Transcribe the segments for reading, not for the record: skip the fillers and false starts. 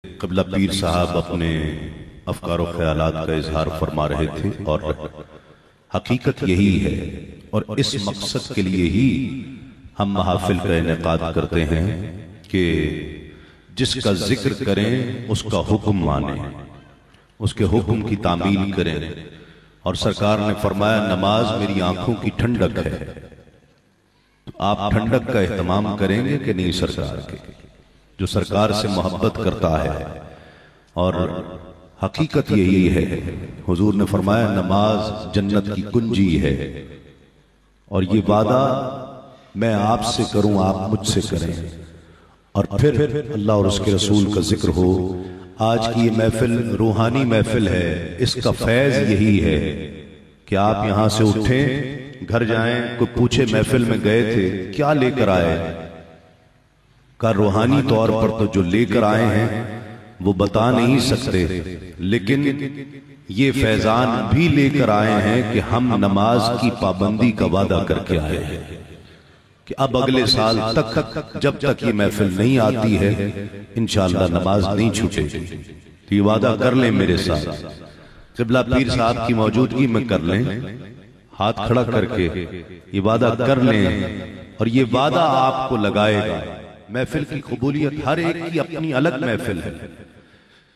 قبلہ پیر صاحب اپنے افکار و خیالات کا اظہار فرما رہے تھے اور حقیقت یہی ہے اور اس مقصد کے لیے ہی ہم محافل کا انعقاد کرتے ہیں کہ جس کا ذکر کریں اس کا حکم مانیں، اس کے حکم کی تعمیل کریں۔ اور سرکار نے فرمایا نماز میری آنکھوں کی ٹھنڈک ہے، تو آپ ٹھنڈک کا اہتمام کریں گے کہ نہیں سرکار کے؟ جو سرکار سے محبت کرتا ہے، اور حقیقت یہی ہے، حضور نے فرمایا نماز جنت کی کنجی ہے، اور یہ وعدہ میں آپ سے کروں آپ مجھ سے کریں، اور پھر اللہ اور اس کے رسول کا ذکر ہو۔ آج کی یہ محفل روحانی محفل ہے، اس کا فیض یہی ہے کہ آپ یہاں سے اٹھیں، گھر جائیں، کوئی پوچھے محفل میں گئے تھے کیا لے کر آئے، کا روحانی طور پر تو جو لے کر آئے ہیں وہ بتا نہیں سکتے، لیکن یہ فیضان بھی لے کر آئے ہیں کہ ہم نماز کی پابندی کا وعدہ کر کے آئے ہیں کہ اب اگلے سال تک جب تک یہ محفل نہیں آتی ہے انشاءاللہ نماز نہیں چھوٹے گی، تو یہ وعدہ کر لیں میرے ساتھ، قبلہ پیر صاحب کی موجودگی میں کر لیں، ہاتھ کھڑا کر کے یہ وعدہ کر لیں، اور یہ وعدہ آپ کو لگائے گا۔ محفل کی قبولیت ہر ایک کی اپنی الگ محفل ہے۔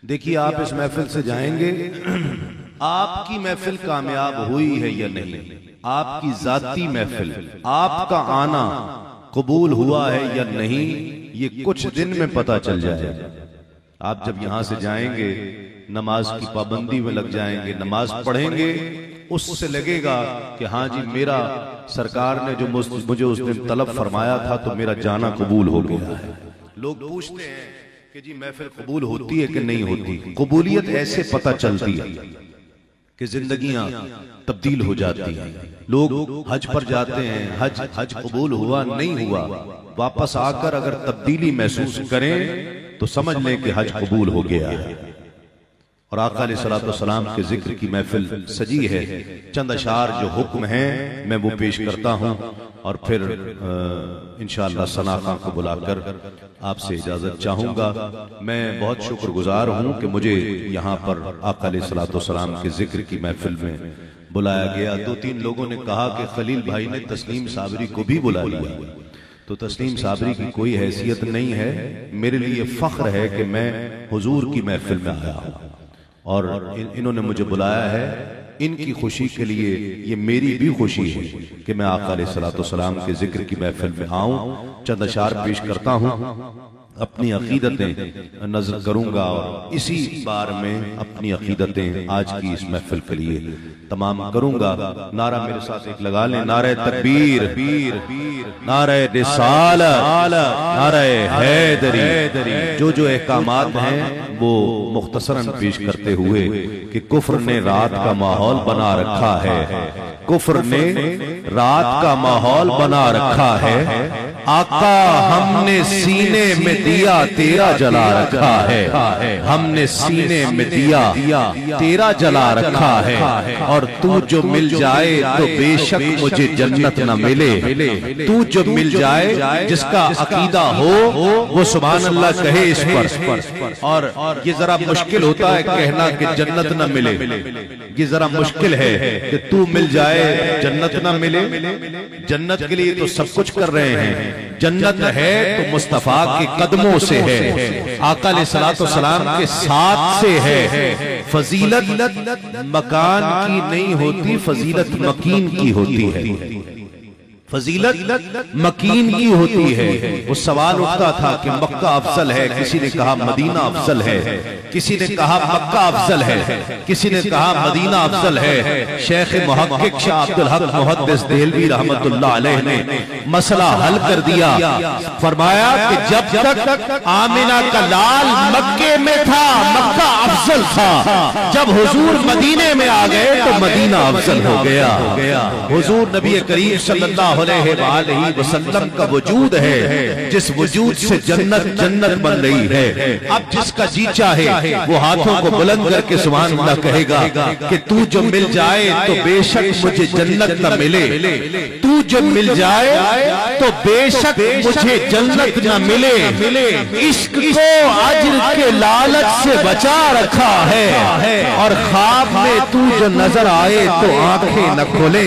دیکھیے آپ اس محفل سے جائیں گے، آپ کی محفل کامیاب ہوئی ہے یا نہیں، آپ کی ذاتی محفل، آپ کا آنا قبول ہوا ہے یا نہیں، یہ کچھ دن میں پتہ چل جائے گا۔ آپ جب یہاں سے جائیں گے نماز کی پابندی میں لگ جائیں گے، نماز پڑھیں گے، اس سے لگے گا کہ ہاں جی میرا سرکار نے جو مجھے اس دن طلب فرمایا تھا تو میرا جانا قبول ہو گیا ہے۔ لوگ پوچھتے ہیں کہ جی محفل قبول ہوتی ہے کہ نہیں ہوتی؟ قبولیت ایسے پتہ چلتی ہے کہ زندگیاں تبدیل ہو جاتی ہیں۔ لوگ حج پر جاتے ہیں، حج قبول ہوا نہیں ہوا، واپس آ کر اگر تبدیلی محسوس کریں تو سمجھ لیں کہ حج قبول ہو گیا ہے۔ اور آقا علیہ الصلوۃ والسلام کے ذکر کی محفل سجی ہے، چند اشعار جو حکم ہیں میں وہ پیش کرتا ہوں، اور پھر انشاءاللہ ثنا خان کو بلا کر آپ سے اجازت چاہوں گا۔ میں بہت شکر گزار ہوں کہ مجھے یہاں پر آقا علیہ الصلوۃ والسلام کے ذکر کی محفل میں بلایا گیا۔ دو تین لوگوں نے کہا کہ خلیل بھائی نے تسلیم صابری کو بھی بلا لیا، تو تسلیم صابری کی کوئی حیثیت نہیں ہے، میرے لیے فخر ہے کہ میں حضور کی محفل میں آیا ہوں، اور انہوں نے مجھے بلایا ہے، ان کی خوشی کے لیے یہ میری بھی خوشی ہے کہ میں آقا علیہ الصلوۃ والسلام کے ذکر کی محفل میں آؤں۔ چند اشعار پیش کرتا ہوں، اپنی عقیدتیں نظر کروں گا، اور اسی بار میں اپنی عقیدتیں آج کی اس محفل کے لیے تمام کروں گا۔ نعرہ میرے ساتھ ایک لگا لیں، نعرہ تکبیر، نعرہ رسالت، نعرہ حیدری۔ جو احکامات ہیں وہ مختصراً پیش کرتے ہوئے کہ کفر نے رات کا ماحول بنا رکھا ہے، کفر نے رات کا ماحول بنا رکھا ہے، آقا ہم نے سینے میں دیا تیرا جلا رکھا ہے، ہم نے سینے میں دیا تیرا جلا رکھا ہے، اور تو جو مل جائے تو بے شک مجھے جنت نہ ملے، تو جو مل جائے جس کا عقیدہ ہو وہ سبحان اللہ کہے اس پر۔ اور یہ ذرا مشکل ہوتا ہے کہنا کہ جنت نہ ملے، یہ ذرا مشکل ہے کہ تو مل جائے جنت نہ ملے۔ جنت کے لیے تو سب کچھ کر رہے ہیں، جنت ہے تو مصطفیٰ کے قدموں سے ہے، آقا علیہ الصلوۃ والسلام کے ساتھ سے ہے۔ فضیلت مکان کی نہیں ہوتی، فضیلت مکین کی ہوتی ہے، فضیلت مکین کی ہوتی ہے۔ وہ سوال اٹھتا تھا کہ مکہ افضل ہے، کسی نے کہا مدینہ افضل ہے، کسی نے کہا مکہ افضل ہے، کسی نے کہا مدینہ افضل ہے۔ شیخ محقق شاہ عبدالحق محدث دہلوی رحمت اللہ علیہ نے مسئلہ حل کر دیا، فرمایا کہ جب تک آمنہ کا لال مکے میں تھا مکہ افضل تھا، جب حضور مدینے میں آ گئے تو مدینہ افضل ہو گیا۔ حضور نبی کریم صلی اللہ اللہ علیہ وآلہ وسلم کا وجود ہے جس وجود سے جنت جنت بن رہی ہے. اب جس کا جی چاہے وہ ہاتھوں کو بلند کر کے سبحان اللہ کہے گا کہ تو جو مل جائے تو بے شک مجھے جنت نہ ملے, تو جو مل جائے تو بے شک مجھے جنت نہ ملے. عشق کو اجر کے لالچ سے بچا رکھا ہے اور خواب میں تو جو نظر آئے تو آنکھیں نہ کھولے,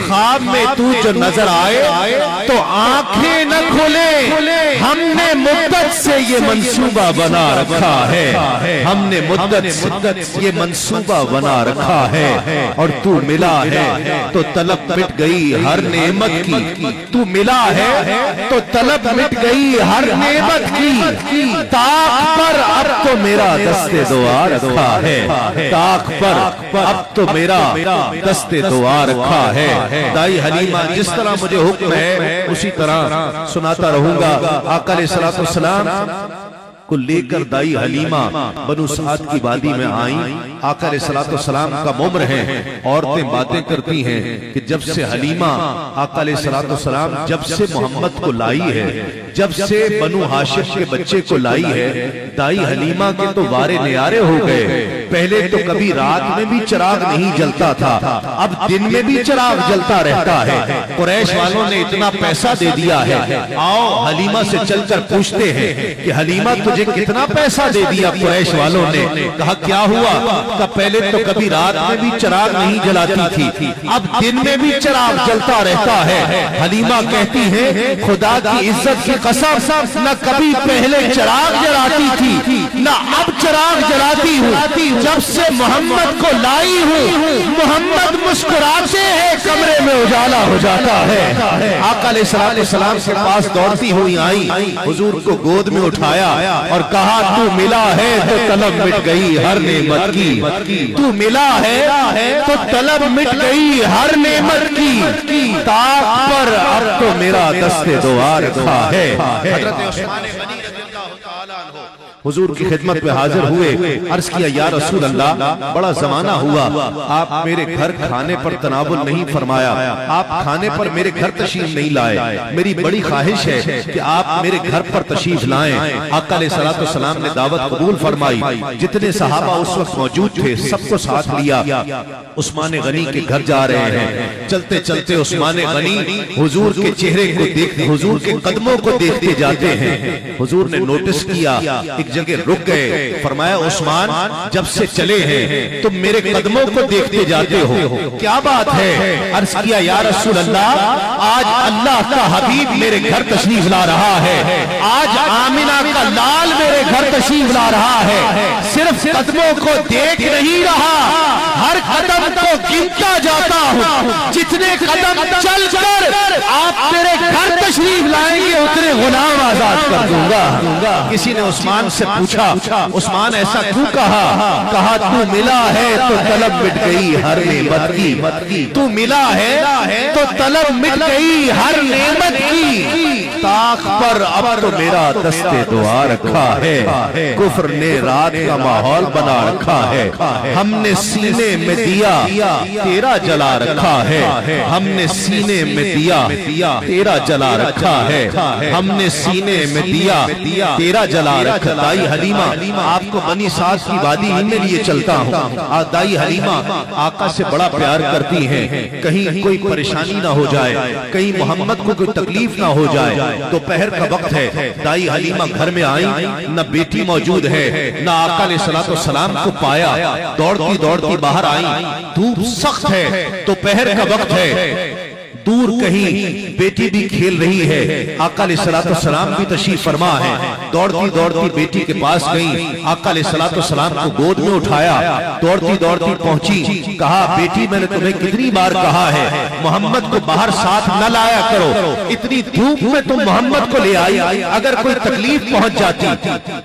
خواب میں تو جو نظر آئے تو آنکھیں نہ کھولے. ہم نے مدت سے یہ منصوبہ بنا رکھا ہے, ہم نے مدت سے یہ منصوبہ بنا رکھا ہے اور تو ملا ہے تو طلب مٹ گئی ہر نعمت کی, تو ملا ہے تو طلب مٹ گئی ہر نعمت کی. طاق پر اب تو میرا دست دعا رکھا ہے, طاق پر اب تو میرا دست دعا رکھا ہے. دائی حلیمہ جس طرح مجھے حکم ہے اسی طرح سناتا رہوں گا. آقا علیہ السلام کو لے کر دائی حلیمہ بنو سعد کی وادی میں آئیں. آقا علیہ السلام کا ممر ہے. عورتیں باتیں کرتی ہیں کہ جب سے حلیمہ آقا علیہ السلام جب سے محمد کو لائی ہے, جب سے بنو ہاشم کے بچے کو لائی ہے, دائی حلیمہ کے تو وارے نیارے ہو گئے. پہلے تو کبھی رات میں بھی چراغ نہیں جلتا تھا, اب دن میں بھی چراغ جلتا رہتا ہے. قریش والوں نے اتنا پیسہ دے دیا ہے, آؤ حلیمہ سے چل کر پوچھتے ہیں کہ حلیمہ تجھے کتنا پیسہ دے دیا قریش والوں نے. کہا کیا ہوا؟ کہا پہلے تو کبھی رات میں بھی چراغ نہیں جلاتی تھی, اب دن میں بھی چراغ جلتا رہتا ہے. حلیمہ کہتی ہے خدا کی عزت کی قسم نہ کبھی پہلے چراغ جلاتی تھی نہ اب چراغ جلاتی ہوں. جب سے محمد کو لائی ہوں محمد مسکراتے ہیں کمرے میں اجالا ہو جاتا ہے. آقا علیہ السلام کے پاس دوڑتی ہوئی آئی, حضور کو گود میں اٹھایا اور کہا تو ملا ہے تو طلب مٹ گئی ہر نعمت کی, تو ملا ہے تو طلب مٹ گئی ہر نعمت کی. طاق پر اب تو میرا دست دعا رکھا ہے. حضرت عثمان غنی رضی اللہ تعالیٰ عنہ حضور کی خدمت میں حاضر ہوئے. عرض کیا یا رسول اللہ بڑا زمانہ ہوا, آپ میرے گھر کھانے پر تناول نہیں فرمایا, آپ کھانے پر میرے گھر تشریف نہیں لائے. میری بڑی خواہش ہے کہ آپ میرے گھر پر تشریف لائیں. آقا علیہ السلام نے دعوت قبول فرمائی. جتنے صحابہ اس وقت موجود تھے سب کو ساتھ لیا. عثمان غنی کے گھر جا رہے ہیں. چلتے چلتے عثمان غنی حضور کے چہرے کو دیکھتے, حضور کے قدموں کو دیکھتے جاتے ہیں. حضور نے نوٹس کیا, ایک جگہ رک گئے. فرمایا عثمان جب سے چلے ہیں تم میرے قدموں کو دیکھتے جاتے ہو, کیا بات ہے؟ عرض کیا یا رسول اللہ آج اللہ کا حبیب میرے گھر تشریف لا رہا ہے, آج آمنہ کا لال میرے گھر تشریف لا رہا ہے. صرف قدموں کو دیکھ نہیں رہا, ہر قدم کو گنتا جاتا ہوں. جتنے قدم چل کر آپ میرے گھر تشریف لائیں گے اتنے غلام آزاد کر دوں گا. کسی نے عثمان سے پوچھا عثمان ایسا کیوں کہا؟ کہا تو ملا ہے تو طلب مٹ گئی ہر نعمت کی, تو ملا ہے تو طلب مٹ گئی ہر نعمت کی. طاق پر اب تو میرا دست دعا رکھا ہے. کفر نے رات کا ماحول بنا رکھا ہے, ہم نے سینے میں دیا تیرا جلا رکھا ہے. ہم نے سینے میں دیا تیرا جلا رکھا ہے. ہم نے سینے میں دیا تیرا جلا رکھا. دائی حلیمہ آپ کو بنی سعد کی وادی ہی میں لیے چلتا ہوں. دائی حلیمہ آقا سے بڑا پیار کرتی ہیں, کہیں کوئی پریشانی نہ ہو جائے, کہیں محمد کو کوئی تکلیف نہ ہو جائے. دوپہر کا وقت ہے, دائی حلیمہ گھر میں آئی, نہ بیٹی موجود ہے نہ آقا علیہ السلام کو پایا. دوڑتی دوڑتی باہر آئی, دھوپ سخت ہے, دوپہر کا وقت ہے, دور کہیں بیٹی بھی کھیل رہی ہے. آقا علیہ السلام بھی تشریف فرما ہے. دوڑتی دوڑتی بیٹی کے پاس گئی, آقا علیہ السلام کو گود میں اٹھایا. دوڑتی دوڑتی پہنچی, کہا بیٹی میں نے تمہیں کتنی بار کہا ہے محمد کو باہر ساتھ نہ لایا کرو, اتنی دھوپ میں تم محمد کو لے آئی, اگر کوئی تکلیف پہنچ جاتی.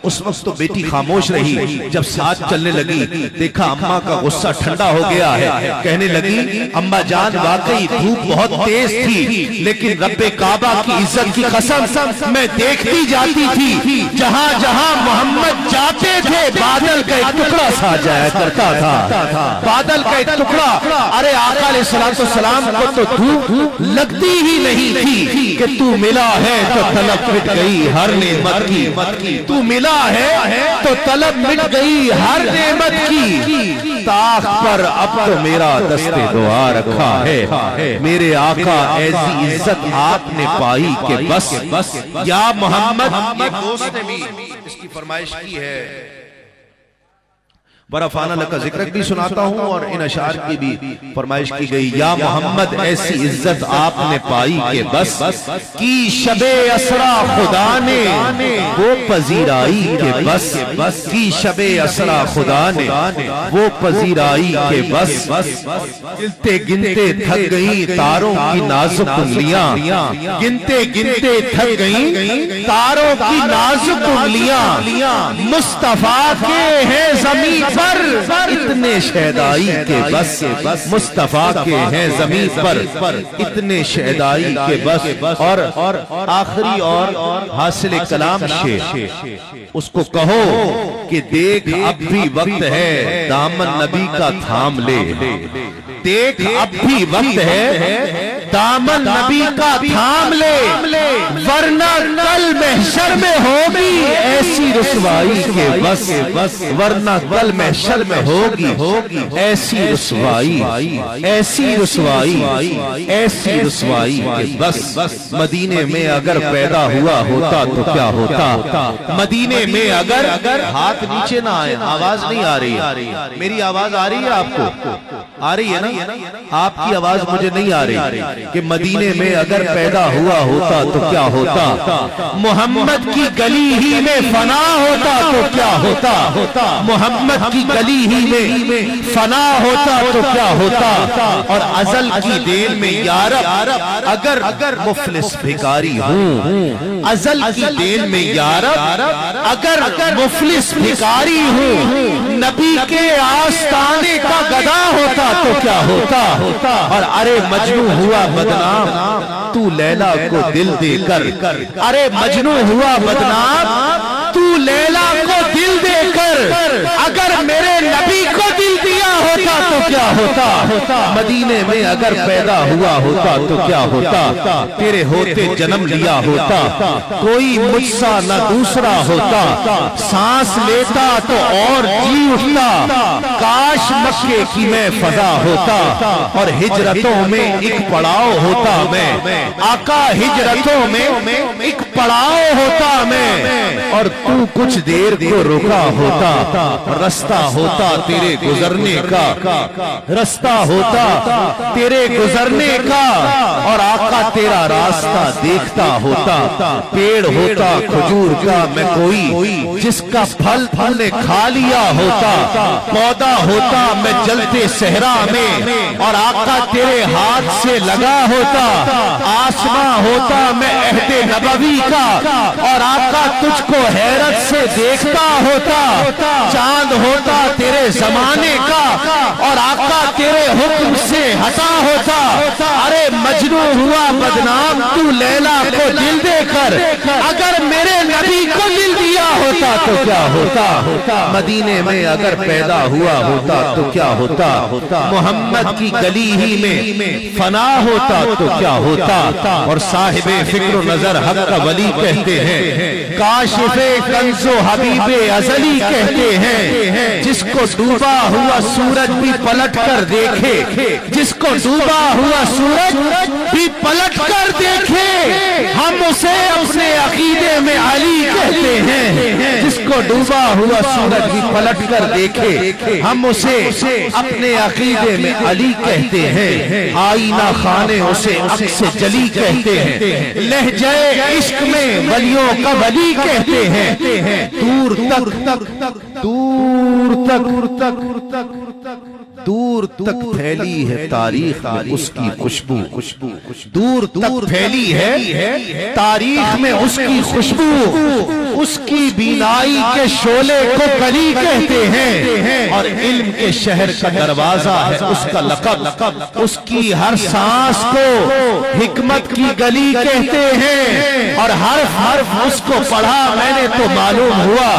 اس وقت تو بیٹی خاموش رہی. جب ساتھ چلنے لگی دیکھا اماں کا غصہ ٹھنڈا ہو گیا ہے. کہنے لگی اماں جان واقعی دھوپ بہت تیز تھی, لیکن رب کعبہ کی عزت کی قسم میں دیکھتی جاتی تھی جہاں جہاں محمد جاتے تھے بادل کا ایک ٹکڑا سا جایا کرتا تھا، بادل کا ایک ٹکڑا. ارے آقا علیہ السلام کو تو دھوپ لگتی ہی نہیں تھی کہ تو ملا ہے تو طلب مٹ گئی ہر نعمت کی، تو ملا ہے تو طلب مٹ گئی ہر نعمت کی. طاق پر اب تو میرا دست دعا رکھا ہے، میرے آقا ایسی عزت آپ نے پائی کہ بس یا محمد. ایک دوست نے بھی اس کی فرمائش کی ہے، برفانہ لکا ذکر بھی سناتا ہوں اور ان اشعار کی بھی فرمائش کی گئی. یا محمد ایسی عزت آپ نے پائی کہ بس کی شب اسرا خدا نے وہ پذیرائی کہ بس کی شب اسرا خدا نے وہ پذیرائی کہ بس گنتے گنتے تھک گئیں تاروں کی نازک انگلیاں، گنتے گنتے تھک گئیں تاروں کی نازک انگلیاں. مصطفیٰ کے ہیں زمین پر اتنے شہدائی کے بس، مصطفیٰ کے ہیں زمین پر اتنے شہدائی کے بس. اور آخری اور حاصل کلام شیخ، اس کو کہو کہ دیکھ اب بھی وقت ہے دامن نبی کا تھام لے، دیکھ اب بھی وقت ہے دامن نبی کا تھام لے، ورنہ کل محشر میں ہوگی ایسی رسوائی کے بس، ورنہ کل محشر میں ہوگی ایسی رسوائی، ایسی رسوائی، ایسی رسوائی کہ بس. مدینے میں اگر پیدا ہوا ہوتا تو کیا ہوتا، مدینے میں اگر ہاتھ نیچے نہ آئے، آواز نہیں آ رہی، میری آواز آ رہی ہے آپ کو؟ آ رہی ہے نا؟ آپ کی آواز مجھے نہیں آ رہی. کہ مدینے میں اگر پیدا ہوا ہوتا تو کیا ہوتا، محمد کی گلی ہی میں فنا ہوتا تو کیا ہوتا، محمد کی گلی ہی میں فنا ہوتا تو کیا ہوتا. اور ازل کی دین میں یارب اگر مفلس بھکاری ہوں، ازل کی دین میں یارب اگر مفلس بھکاری ہوں، نبی کے آستانے کا گدا ہوتا تو کیا ہوتا. اور ارے مجنون ہوا بدنام تو لیلا کو دل دے کر، ارے مجنون ہوا بدنام تو لیلا کو دل دے کر، اگر میرے نبی کو دل دیا ہوتا تو کیا ہوتا. مدینے میں اگر پیدا ہوا ہوتا تو کیا ہوتا، تیرے ہوتے جنم لیا ہوتا، کوئی مجھ سا نہ دوسرا ہوتا، سانس لیتا تو اور جی اٹھتا، کاش مکے کی میں فضا ہوتا، اور ہجرتوں میں ایک پڑاؤ ہوتا میں، آقا ہجرتوں میں ایک پڑاؤ ہوتا میں. اور تو کچھ دیر کو رکا ہوتا، رستہ ہوتا تیرے گزرنے کا، رستہ ہوتا تیرے گزرنے کا، اور آقا تیرا راستہ دیکھتا ہوتا. پیڑ ہوتا کھجور کا میں کوئی جس کا پھل نے کھا لیا ہوتا، پودا ہوتا میں جلتے صحرا میں، اور آقا تیرے ہاتھ سے لگا ہوتا. آسماں ہوتا میں عہد نبوی کا، اور آقا تجھ کو حیرت سے دیکھتا ہوتا. چاند ہوتا تیرے زمانے کا، اور آقا تیرے حکم سے ہٹا ہوتا. ارے مجنون ہوا بدنام تو لیلا کو دل دے کر، اگر میرے نبی کو دل دیا ہوتا تو کیا ہوتا. مدینے میں اگر پیدا ہوا ہوتا تو کیا ہوتا، محمد کی گلی ہی میں فنا ہوتا تو کیا ہوتا. اور صاحب فکر و نظر حق کا ولی کہتے ہیں، کاشف کنز و حبیب ازلی کہتے ہیں، جس کو ڈوبا ہوا سورج بھی پلٹ کر دیکھے، جس کو ڈوبا ہوا سورج بھی پلٹ کر دیکھے، ہم اسے اپنے عقیدے میں علی کہتے ہیں. جس کو ڈوبا ہوا سورج بھی پلٹ کر دیکھے، ہم اسے اپنے عقیدے میں علی کہتے ہیں. آئینہ خانے اسے عکس جلی کہتے ہیں، لہجہ عشق میں ولیوں کا ولی کہتے ہیں. دور تک پھیلی ہے تاریخ میں اس کی خوشبو، دور تک پھیلی ہے تاریخ میں اس کی خوشبو، اس کی بینائی کے شعلے کو گلی کہتے ہیں اور علم کے شہر کا دروازہ ہے اس کا لقب، اس کی ہر سانس کو حکمت کی گلی کہتے ہیں اور حرف حرف اس کو پڑھا میں نے تو معلوم ہوا،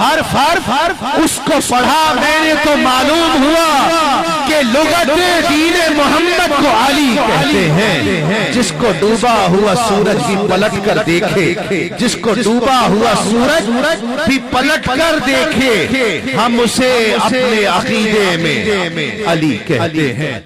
حرف حرف اس کو پڑھا میں نے تو معلوم ہوا کہ لغت دین محمد کو علی کہتے ہیں۔ جس کو ڈوبا ہوا سورج بھی پلٹ کر دیکھے، جس کو ڈوبا ہوا سورج بھی پلٹ کر دیکھے، ہم اسے اپنے عقیدے میں علی کہتے ہیں۔